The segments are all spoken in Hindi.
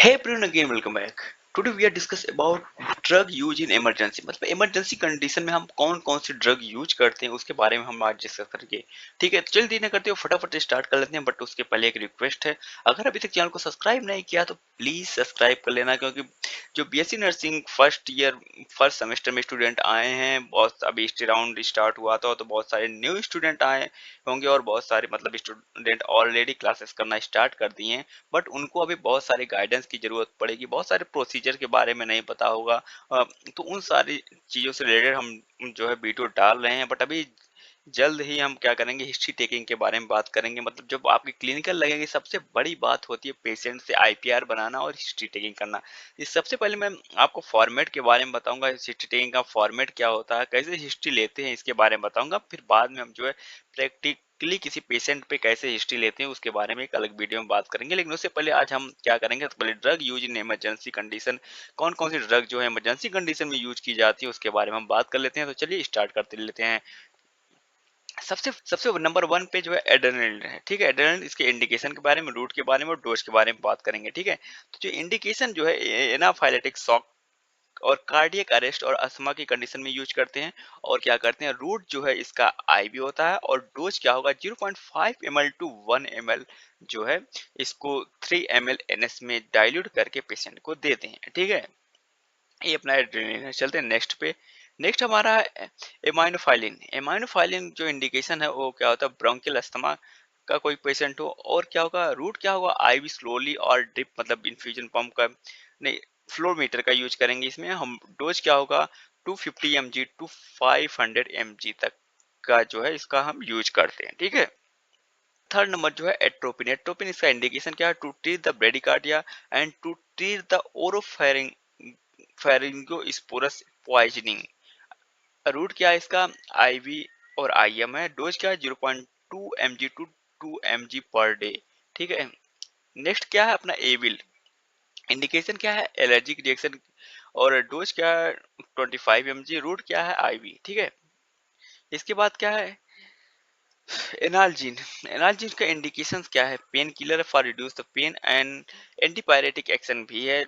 Hey everyone, again welcome back. Today we are discuss about drug use in emergency. मतलब इमरजेंसी कंडीशन में हम कौन कौन सी ड्रग यूज करते हैं उसके बारे में हम आज डिस्कस करेंगे। ठीक है, तो चलिए देर न करते हो फटाफट स्टार्ट कर लेते हैं। बट उसके पहले एक रिक्वेस्ट है, अगर अभी तक चैनल को सब्सक्राइब नहीं किया तो प्लीज सब्सक्राइब कर लेना, क्योंकि जो बीएससी नर्सिंग फर्स्ट सेमेस्टर में स्टूडेंट आए हैं, बहुत अभी राउंड स्टार्ट हुआ था तो बहुत सारे न्यू स्टूडेंट आए होंगे और बहुत सारे मतलब स्टूडेंट ऑलरेडी क्लासेस करना स्टार्ट कर दिए हैं। बट उनको अभी बहुत सारे गाइडेंस की जरूरत पड़ेगी, बहुत सारे प्रोसीजर के बारे में नहीं पता होगा। तो उन सारी चीजों से रिलेटेड हम जो है वीडियो डाल रहे हैं। बट अभी जल्द ही हम क्या करेंगे, हिस्ट्री टेकिंग के बारे में बात करेंगे। मतलब जब आपकी क्लिनिकल लगेगी, सबसे बड़ी बात होती है पेशेंट से आईपीआर बनाना और हिस्ट्री टेकिंग करना। इस सबसे पहले मैं आपको फॉर्मेट के बारे में बताऊंगा, हिस्ट्री टेकिंग का फॉर्मेट क्या होता है, कैसे हिस्ट्री लेते हैं इसके बारे में बताऊंगा। फिर बाद में हम जो है प्रैक्टिकली किसी पेशेंट पे कैसे हिस्ट्री लेते हैं उसके बारे में एक अलग वीडियो में बात करेंगे। लेकिन उससे पहले आज हम क्या करेंगे, तो पहले drug use in emergency condition, कौन कौन सी ड्रग जो है इमरजेंसी कंडीशन में यूज की जाती है उसके बारे में हम बात कर लेते हैं। तो चलिए स्टार्ट करते लेते हैं। सबसे सबसे नंबर वन पे जो है एड्रेनलिन है। ठीक है, एड्रेनलिन, इसके इंडिकेशन के बारे में, रूट के बारे में और डोज के बारे में बात करेंगे। ठीक है, तो जो इंडिकेशन जो है एनाफाइलेटिक शॉक और कार्डियक अरेस्ट और अस्थमा की कंडीशन में यूज करते हैं। और क्या करते हैं, रूट जो है इसका आईवी होता है और डोज क्या होगा 0.5 ml टू 1 ml जो है इसको 3 ml एनएस में डाइल्यूट करके पेशेंट को देते हैं। ठीक है, ये अपना एड्रेनलिन है। चलते हैं नेक्स्ट पे। नेक्स्ट हमारा है एमाइनोफाइलिन। एमाइनोफाइलिन जो इंडिकेशन है वो क्या होता है, ब्रोंकियल अस्थमा का कोई पेशेंट हो। और क्या होगा, रूट क्या होगा, आईवी स्लोली और ड्रिप मतलब इन्फ्यूजन पंप का नहीं, फ्लो मीटर का यूज करेंगे इसमें हम। डोज क्या होगा 250 mg टू 500 mg तक का जो है इसका हम यूज करते हैं। ठीक है, थर्ड नंबर जो है एट्रोपिन। एट्रोपिन इसका इंडिकेशन क्या है, to treat the bradycardia and to treat the ओरोफेरिंग फेरिंगोस्पोरस पॉइजनिंग। रूट क्या है इसका, आईवी और आईएम है। डोज क्या है 0.2 mg to 2 mg per day. ठीक है, नेक्स्ट क्या है अपना एविल। इंडिकेशन क्या है, एलर्जिक रिएक्शन। और डोज क्या है 25 mg। रूट क्या है आईवी। ठीक है, इसके बाद क्या है एनाल्जिन। एनाल्जिन का इंडिकेशंस क्या है, pen killer for reduce the pain and antipyretic action भी है।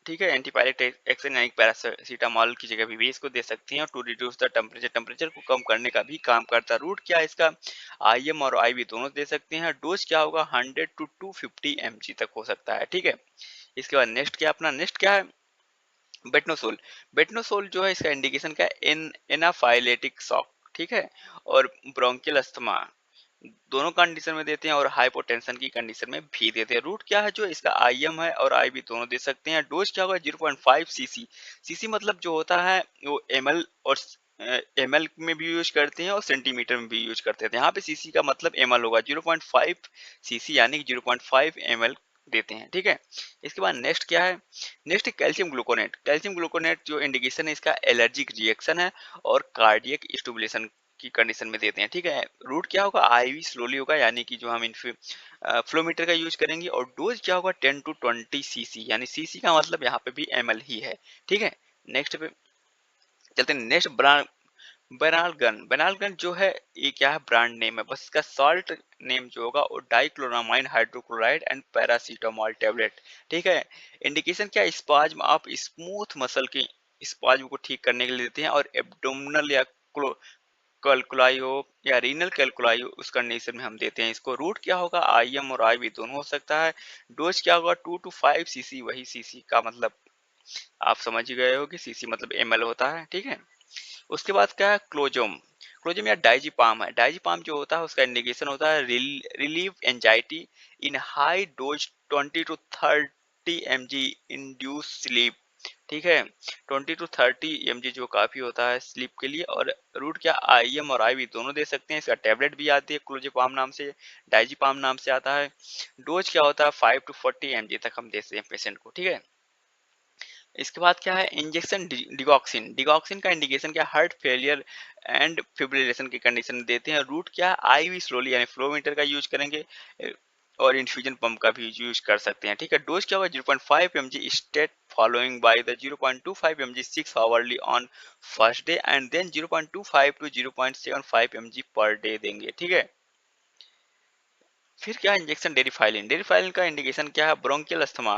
ठीक है, एंटीपायरेटिक एक्शन यानी पैरासीटामोल की जगह भी इसको दे सकती हैं। To reduce the temperature, temperature को कम करने का भी काम करता है। रूट क्या है इसका, आईएम और आईवी दोनों दे सकते हैं। डोज क्या होगा 100 टू 250 mg तक हो सकता है। ठीक है, इसके बाद नेक्स्ट क्या अपना, नेक्स्ट क्या है बेटनोसोल। बेटनोसोल जो है इसका इंडिकेशन क्या है, एनाफाइलेटिक शॉक। ठीक है, और ब्रोंकियल अस्थमा दोनों कंडीशन में देते हैं और हाइपोटेंशन की कंडीशन में भी देते हैं। रूट क्या है जो इसका आईएम है और आईवी दोनों दे सकते हैं। डोज क्या होगा 0.5 सीसी। सीसी मतलब जो होता है वो एमएल और एमएल में भी यूज करते हैं और सेंटीमीटर में भी यूज करते हैं। यहाँ पे सीसी का मतलब एमएल होगा, 0.5 सीसी यानी कि 0.5 एमएल देते हैं। ठीक है, इसके बाद नेक्स्ट क्या है, next calcium gluconate. Calcium gluconate जो इंडिकेशन है इसका एलर्जिक रिएक्शन है और कार्डियक स्टूबुलेशन की कंडीशन में देते हैं। ठीक है, रूट क्या होगा आईवी स्लोली होगा यानी कि जो हम फ्लोमीटर का यूज करेंगे। और डोज क्या होगा 10 टू 20 सीसी, यानी सीसी का मतलब यहाँ पे भी एमएल ही है। ठीक है, नेक्स्ट पे चलते हैं। नेक्स्ट बेनालगन। बेनालगन जो है ये क्या है, ब्रांड नेम है, बस इसका सॉल्ट नेम जो होगा वो डाइक्लोरामाइन हाइड्रोक्लोराइड एंड पैरासीटामोल टेबलेट। ठीक है, इंडिकेशन क्या है, स्पाज्म आप स्मूथ मसल की स्पाज्म को ठीक करने के लिए देते हैं। और एब्डोमिनल या कैलकुलाई हो या रीनल कैलकुलाई हो उस कंडीशन में हम देते हैं इसको। रूट क्या होगा आईएम और आईवी दोनों हो सकता है। डोज क्या होगा 2 टू 5 सीसी, वही सीसी का मतलब आप समझ ही गए हो कि सीसी मतलब एमएल होता है। ठीक है, उसके बाद क्या है क्लोजोम। क्लोजोम या डाइजीपाम है। डाइजीपाम जो होता है उसका इंडिकेशन होता है relieve anxiety in high dose 20 to 30 mg induce sleep. ठीक है, 20 टू 30 mg जो काफी होता है स्लीप के लिए। और रूट क्या आईएम और आईवी दोनों दे सकते हैं। इसका टेबलेट भी आती है क्लोजेपाम नाम से, डाइजीपाम नाम से आता है। डोज क्या होता है 5 टू 40 mg तक हम देते हैं पेशेंट को। ठीक है, इसके बाद क्या है इंजेक्शन डिगॉक्सिन। डिगॉक्सिन का इंडिकेशन क्या, हार्ट फेलियर एंड फिब्रिलेशन की कंडीशन में देते हैं। रूट क्या है आईवी स्लोली यानी फ्लो मीटर का यूज करेंगे। और इन्फ्यूजन पंप का भी यूज कर सकते हैं। ठीक है, डोज क्या होगा 0.5 mg stat following by the 0.25 mg 6 hourly on first day and then 0.25 to 0.75 mg per day देंगे। ठीक है, फिर क्या है इंजेक्शन डेरिफाइलिन। डेरिफाइलिन का इंडिकेशन क्या है? Bronchial asthma.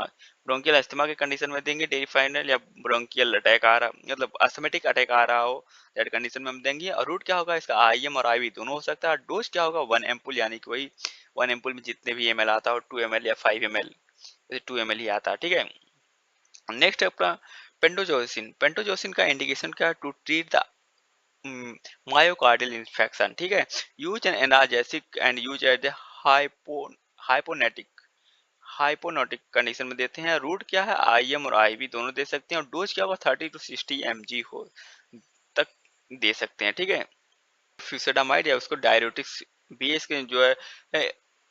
ब्रोंकियल अस्थमा के कंडीशन में देंगे डेरिफाइलिन, या ब्रोंकियल अटैक आ रहा, मतलब अस्थमेटिक अटैक आ रहा हो, दैट कंडीशन में हम देंगे। और रूट क्या होगा इसका? आईएम और आईवी दोनों हो सकता है। डोज क्या होगा? 1 एम्पुल, यानी कि वही 1 एम्पुल में जितने भी एमएल आता हो, 2 ml या 5 ml, जैसे 2 ml ही आता है, ठीक है। नेक्स्ट है अपना पेंटोजोसिन। पेंटोजोसिन का इंडिकेशन क्या है? To treat the myocardial infection, ठीक है। Use an analgesic and use as a hypnotic hypnotic condition में देते हैं। रूट क्या है? आईएम और आईवी दोनों दे सकते हैं। और डोज क्या होगा? 30 to 60 mg हो तक दे सकते हैं, ठीक है। फ्यूसेडामाइड या उसको डायरेटिक्स भी इसके जो है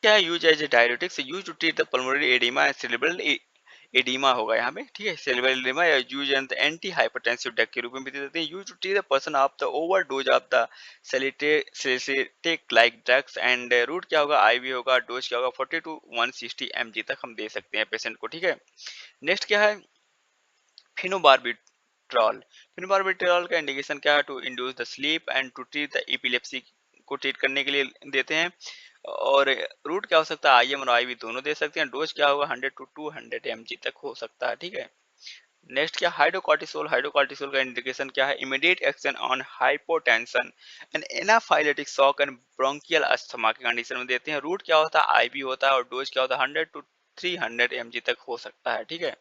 क्या use as a diuretics, use to treat the pulmonary oedema and cerebral oedema होगा यहाँ पे, ठीक है। सेरेब्रल एडिमा या use and antihypertensive drug के रूप में भी दे देते हैं। Use to treat the person of the overdose of the सेलिटेक लाइक ड्रग्स। एंड रूट क्या होगा? आईवी होगा। डोज क्या होगा? 40 to 160 mg तक हम दे सकते हैं पेशेंट को, ठीक है। नेक्स्ट क्या है? फिनोबार्बिट्रॉल। फिनोबार्बिट्रॉल का इंडिकेशन क्या है? To induce the sleep and to treat the epilepsy को ट्रीट करने के लिए देते हैं। और रूट क्या हो सकता है? आईएम और आईवी दोनों दे सकते हैं। डोज क्या होगा? 100 to 200 mg तक हो सकता है, ठीक है। नेक्स्ट क्या? हाइड्रोकॉर्टिसोल। हाइड्रोकॉर्टिसोल का इंडिकेशन क्या है? Immediate action on hypotension and anaphylactic shock and bronchial asthma के कंडीशन में देते हैं। रूट क्या होता है? आईवी होता है। और डोज क्या होता है? 100 to 300 mg तक हो सकता है, ठीक है।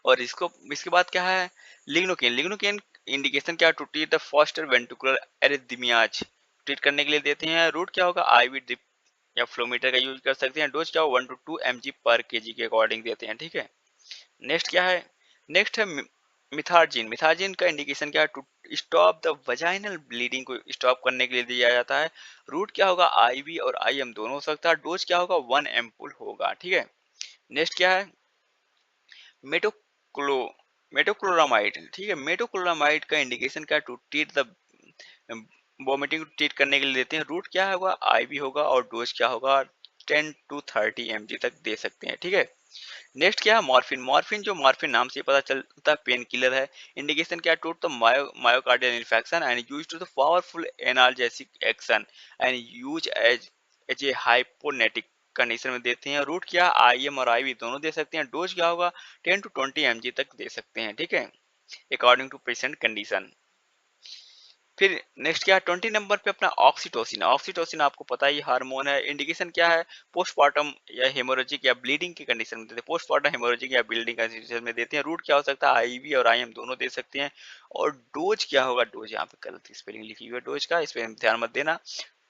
और इसको इसके बाद क्या है? लिग्नोकेन। लिग्नोकेन इंडिकेशन क्या? To treat the faster ventricular arrhythmias treat करने के लिए देते हैं। रूट क्या होगा? आईवी ड्रिप या फ्लोमीटर का यूज कर सकते हैं। डोज क्या हो? 1 to 2 mg/kg के अकॉर्डिंग देते हैं, ठीक है। नेक्स्ट क्या है? नेक्स्ट है मिथार्जिन। मिथार्जिन का इंडिकेशन क्या है? To stop the vaginal bleeding को स्टॉप करने के लिए दिया जाता है। रूट क्या होगा? आईवी और आईएम दोनों हो सकता है। डोज क्या होगा? 1 एम्पुल होगा, ठीक है। नेक्स्ट क्या है? मेटोक्लो मेटोक्लोरामाइड, ठीक है। मेटोक्लोरामाइड का इंडिकेशन क्या? To treat the vomiting treat करने के लिए देते हैं। रूट क्या होगा? आईवी होगा। और डोज क्या होगा? 10 to 30 mg तक दे सकते हैं, ठीक है। नेक्स्ट क्या है? मॉर्फिन। मॉर्फिन, जो मॉर्फिन नाम से पता चलता है पेन किलर है। इंडिकेशन क्या? To the myocardial infection and use to the powerful analgesic action and use as a hypnotic condition में देते हैं। रूट क्या? आईएम और आईवी दोनों दे सकते हैं। डोज क्या होगा? 10 to 20 mg तक दे सकते हैं, ठीक है, अकॉर्डिंग टू पेशेंट कंडीशन। फिर नेक्स्ट क्या है? 20 नंबर पे अपना ऑक्सीटोसिन। ऑक्सीटोसिन आपको पता ही हार्मोन है। इंडिकेशन क्या है? पोस्टमार्टम या हेमोरेजिक या ब्लीडिंग की कंडीशन में देते हैं। पोस्टमार्टम हेमोरेजिक या ब्लीडिंग कंडीशन में देते हैं। रूट क्या हो सकता है? आईवी और आईएम दोनों दे सकते हैं। और डोज क्या होगा? डोज यहाँ पे गलत स्पेलिंग लिखी हुई है डोज का, इस पे ध्यान मत देना।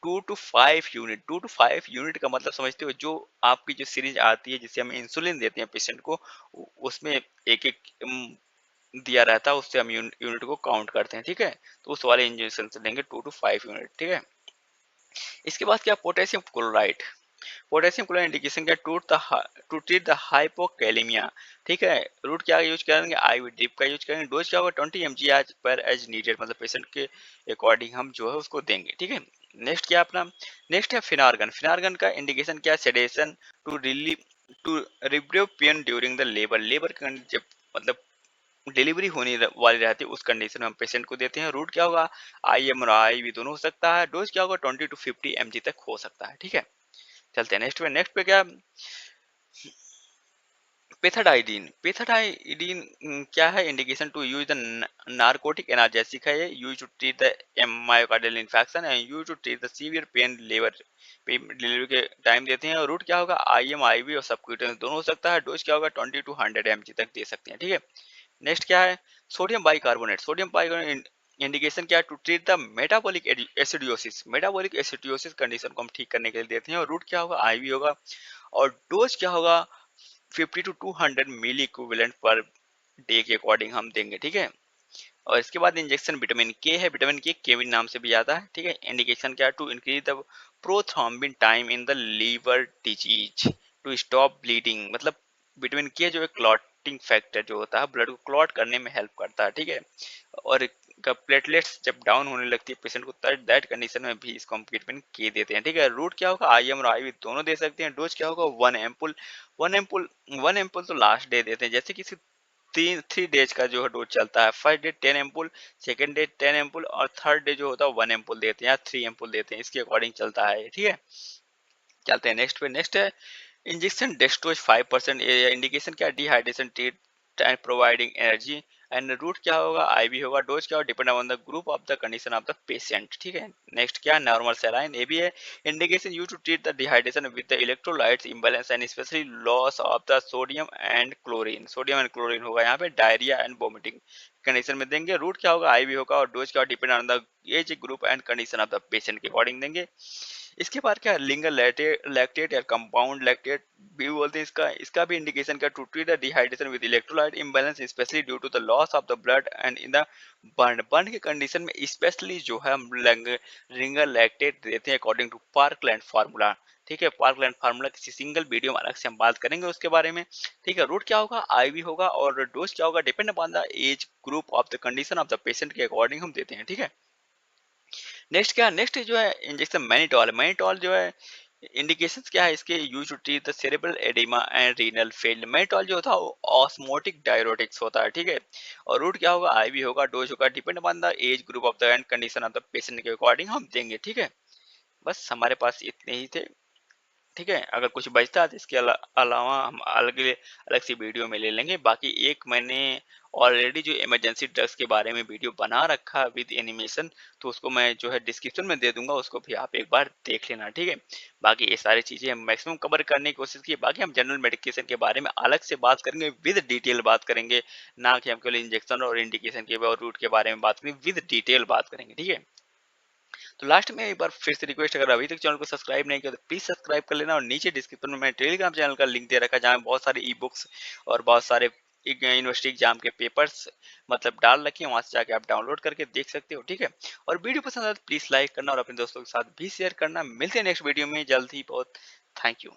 2 to 5 यूनिट। 2 to 5 यूनिट का मतलब समझते हो? जो आपकी जो सीरीज आती है जिससे हम इंसुलिन देते हैं पेशेंट को, उसमें एक एक दिया रहता है, उससे हम यूनिट को काउंट करते हैं, ठीक है। तो उस वाले इंजेक्शन से लेंगे 2 to 5 यूनिट, ठीक है। इसके बाद क्या? Potassium chloride. Potassium chloride indication क्या? टू ट्रीट द हाइपोकैलेमिया, ठीक है। रूट क्या यूज करेंगे? आईवी ड्रिप का यूज करेंगे। डोज क्या होगा? 20 mg as per as needed, मतलब पेशेंट के अकॉर्डिंग हम जो है उसको देंगे, ठीक है। नेक्स्ट क्या अपना? नेक्स्ट है फिनार्गन। फिनार्गन का इंडिकेशन क्या? सेडेशन टू रिलीव टू रिब्रिव pain during the labour. Labour जब मतलब डिलीवरी होने वाली रहती है उस कंडीशन में हम पेशेंट को देते हैं। रूट क्या होगा? आईएम और आईवी दोनों हो सकता है। डोज क्या होगा? 20 to 50 mg तक हो सकता है, ठीक है। चलते हैं नेक्स्ट पे। नेक्स्ट पे क्या? पेथाडाइडीन। पेथाडाइडीन क्या है? Indication to use the narcotic analgesic है। ये use to treat the myocardial infection and use to treat the severe pain labour delivery के टाइम देते हैं। और रूट क्या होगा? आईएम आईवी और सबक्यूटेनियस दोनों हो सकता है। डोज क्या होगा? 20 to 100 mg तक दे सकते हैं, ठीक है। नेक्स्ट क्या है? Sodium bicarbonate. Sodium bicarbonate indication क्या है? To treat the metabolic acidosis. Metabolic acidosis condition को हम ठीक करने के लिए देते हैं। और रूट क्या होगा? आईवी होगा। और डोज क्या होगा? 50 to 200 milliequivalent per day के अकॉर्डिंग हम देंगे, ठीक है। और इसके बाद इंजेक्शन विटामिन के है। विटामिन के केविन नाम से भी आता है, ठीक है। इंडिकेशन क्या है? To increase the prothrombin time in the liver disease to stop bleeding, मतलब विटामिन के जो है क्लॉटिंग फैक्टर जो होता है, ब्लड को क्लॉट करने में हेल्प करता है, ठीक है। और प्लेटलेट्स जब डाउन होने लगती है पेशेंट को, तब दैट कंडीशन में भी इसको हम विटामिन के देते हैं, ठीक है। रूट क्या होगा? आईएम और आईवी दोनों दे सकते हैं। डोज क्या होगा? 1 एम्पुल। 1 एम्पुल 1 एम्पुल तो लास्ट डे देते हैं, जैसे किसी 3 डेज का जो है डोज चलता है। First day 10 ampoule, second day 10 ampoule, और थर्ड डे जो होता है 1 एम्पुल देते हैं या 3 एम्पुल देते हैं, इसके अकॉर्डिंग चलता है, ठीक है। चलते हैं नेक्स्ट पे। नेक्स्ट है इंजेक्शन डेस्ट्रोज 5%। इंडिकेशन क्या है, dehydration treat and providing energy. And route क्या होगा, आईवी होगा। डोज क्या होगा, depend on the group of the condition of the patient. ठीक है, नेक्स्ट क्या है, नॉर्मल सेलाइन। ए भी है indication use to treat the dehydration with the electrolytes imbalance and specially loss of the sodium and chlorine. Sodium and chlorine होगा यहाँ पे, डायरिया एंड वोमिटिंग कंडीशन में देंगे। रूट क्या होगा, आईवी होगा। और डोज क्या होगा, depend on the age group and condition of the patient के अकॉर्डिंग देंगे। इसके बाद क्या लिंगर लैक्टेट या कंपाउंड लैक्टेट भी बोलते हैं इसका। इसका भी इंडिकेशन क्या, to treat the dehydration with electrolyte imbalance specially due to the loss of the blood and in the burn के कंडीशन में स्पेशली जो है हम रिंगर लैक्टेट देते हैं अकॉर्डिंग टू पार्कलैंड फार्मूला। ठीक है, पार्कलैंड फार्मूला किसी सिंगल वीडियो में अलग से हम बात करेंगे उसके बारे में। ठीक है, रूट क्या होगा, आईवी होगा। और डोज क्या होगा, depend upon the age group of the condition of the patient के अकॉर्डिंग हम देते हैं। ठीक है, नेक्स्ट क्या, नेक्स्ट जो है इंजेक्शन मैनिटॉल। मैनिटॉल जो है इंडिकेशंस क्या है इसके, use to treat the cerebral oedema and renal fail. Mannitol जो था वो ऑस्मोटिक डायरोटिक्स होता है। ठीक है, और रूट क्या होगा, आईवी होगा। डोज होगा, depend upon the age group of the end condition of the patient के अकॉर्डिंग हम देंगे। ठीक है, बस हमारे पास इतने ही थे। ठीक है, अगर कुछ बचता है तो इसके अलावा हम अलग अलग सी वीडियो में ले लेंगे। बाकी एक मैंने ऑलरेडी जो इमरजेंसी ड्रग्स के बारे में वीडियो बना रखा विद एनिमेशन, तो उसको मैं जो है डिस्क्रिप्शन में दे दूंगा, उसको भी आप एक बार देख लेना। ठीक है, बाकी ये सारी चीजें हम मैक्सिमम कवर करने की कोशिश की। बाकी हम जनरल मेडिकेशन के बारे में अलग से बात करेंगे, विद डिटेल बात करेंगे, ना कि हम केवल इंजेक्शन और इंडिकेशन के और रूट के बारे में बात करेंगे, विद डिटेल बात करेंगे। ठीक है, तो लास्ट में एक बार फिर से रिक्वेस्ट, अगर अभी तक चैनल को सब्सक्राइब नहीं किया तो प्लीज सब्सक्राइब कर लेना। और नीचे डिस्क्रिप्शन में मैंने टेलीग्राम चैनल का लिंक दे रखा है, जहाँ बहुत सारे ई बुक्स और बहुत सारे यूनिवर्सिटी एग्जाम के पेपर्स मतलब डाल रखे हैं, वहां से जाके आप डाउनलोड करके देख सकते हो। ठीक है, और वीडियो पसंद आए तो प्लीज लाइक करना और अपने दोस्तों के साथ भी शेयर करना। मिलते हैं नेक्स्ट वीडियो में जल्द ही। बहुत थैंक यू।